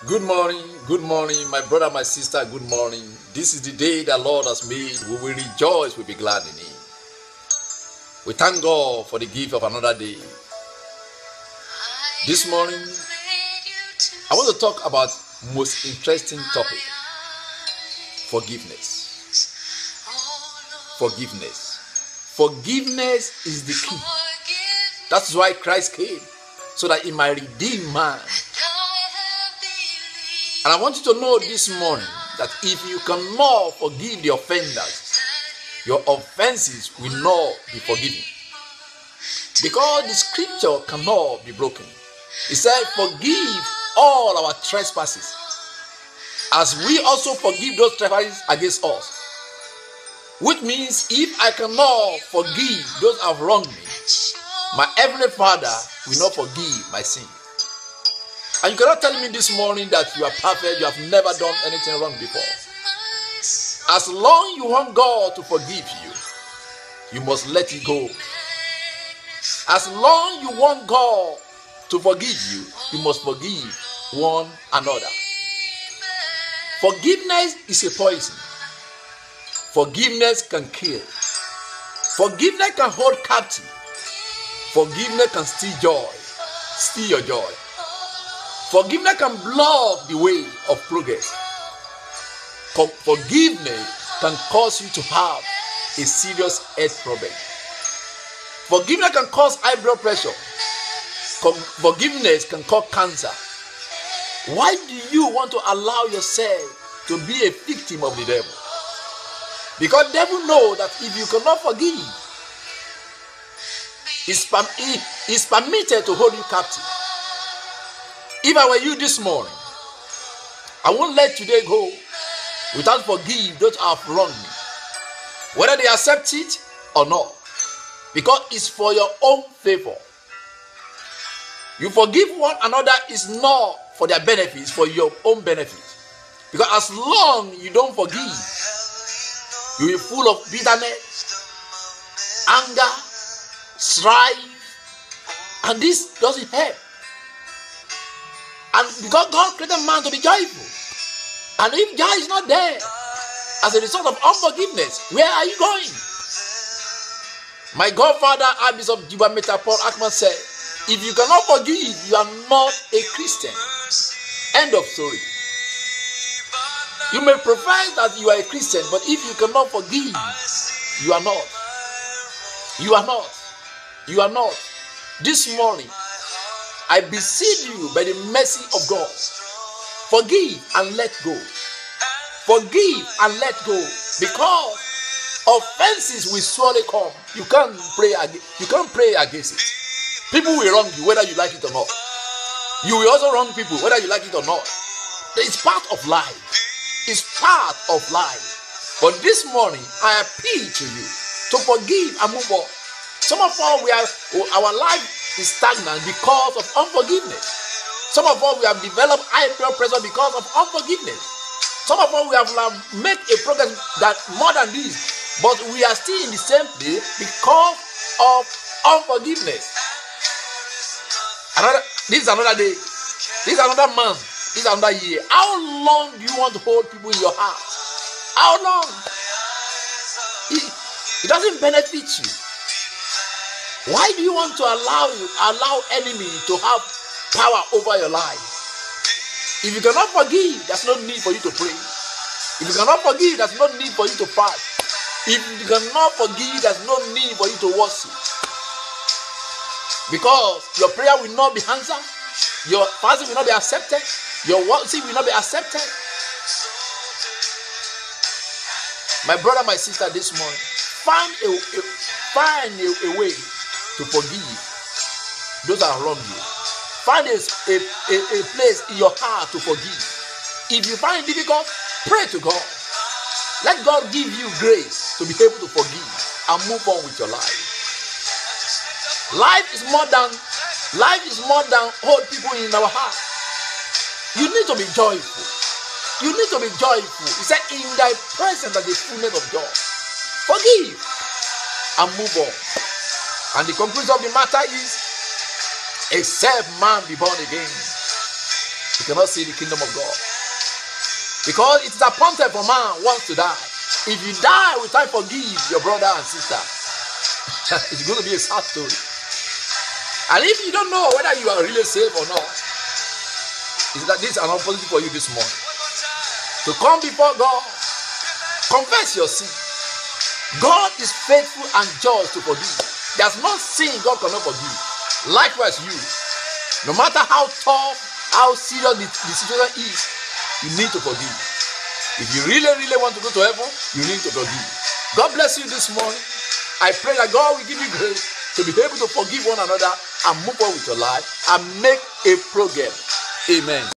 Good morning, my brother, my sister, good morning. This is the day the Lord has made. We will rejoice, we'll be glad in it. We thank God for the gift of another day. This morning, I want to talk about most interesting topic. Forgiveness. Forgiveness. Forgiveness is the key. That's why Christ came, so that he might redeem man. And I want you to know this morning that if you cannot forgive the offenders, your offenses will not be forgiven. Because the scripture cannot be broken. It said, forgive all our trespasses, as we also forgive those trespasses against us. Which means if I cannot forgive those who have wronged me, my heavenly Father will not forgive my sin. And you cannot tell me this morning that you are perfect, you have never done anything wrong before. As long you want God to forgive you, you must let it go. As long you want God to forgive you, you must forgive one another. Forgiveness is a poison. Forgiveness can kill. Forgiveness can hold captive. Forgiveness can steal your joy. Forgiveness can block the way of progress. Forgiveness can cause you to have a serious health problem. Forgiveness can cause high blood pressure. Forgiveness can cause cancer. Why do you want to allow yourself to be a victim of the devil? Because the devil knows that if you cannot forgive, he's permitted to hold you captive. If I were you this morning, I won't let today go without forgive those who have wronged me, whether they accept it or not, because it's for your own favor. You forgive one another is not for their benefits, for your own benefit. Because as long you don't forgive, you will be full of bitterness, anger, strife, and this doesn't help. And because God created man to be joyful, and if joy is not there as a result of unforgiveness, where are you going? My godfather, Archbishop Jubameter Paul Akman, said, if you cannot forgive, you are not a Christian. End of story. You may profess that you are a Christian, but if you cannot forgive, you are not. You are not. You are not. This morning, I beseech you by the mercy of God, forgive and let go. Forgive and let go, because offenses will surely come. You can't pray against it. People will wrong you whether you like it or not. You will also wrong people whether you like it or not. It's part of life. It's part of life. But this morning, I appeal to you to forgive and move on. Some of us, our life is stagnant because of unforgiveness. Some of us, we have developed high blood pressure because of unforgiveness. Some of us, we have made a progress that more than this, but we are still in the same place because of unforgiveness. This is another day. This is another month. This is another year. How long do you want to hold people in your heart? How long? It doesn't benefit you. Why do you want to allow enemy to have power over your life? If you cannot forgive, there's no need for you to pray. If you cannot forgive, there's no need for you to fast. If you cannot forgive, there's no need for you to worship. Because your prayer will not be answered, your fasting will not be accepted, your worship will not be accepted. My brother, my sister, this morning, find a way to forgive those that wrong you. Find a place in your heart to forgive. If you find it difficult, pray to God. Let God give you grace to be able to forgive and move on with your life. Life is more than hold people in our heart. You need to be joyful. You need to be joyful. He said, in thy presence is the fullness of joy. Forgive and move on. And the conclusion of the matter is, except man be born again, you cannot see the kingdom of God. Because it is appointed for man once to die. If you die without forgive your brother and sister, it's going to be a sad story. And if you don't know whether you are really saved or not, is that this is an opportunity for you this morning to come before God, confess your sin. God is faithful and just to forgive. There's no sin God cannot forgive. Likewise, you, no matter how tough, how serious the situation is, you need to forgive. If you really want to go to heaven, you need to forgive. God bless you this morning. I pray that God will give you grace to be able to forgive one another and move on with your life and make a progress. Amen.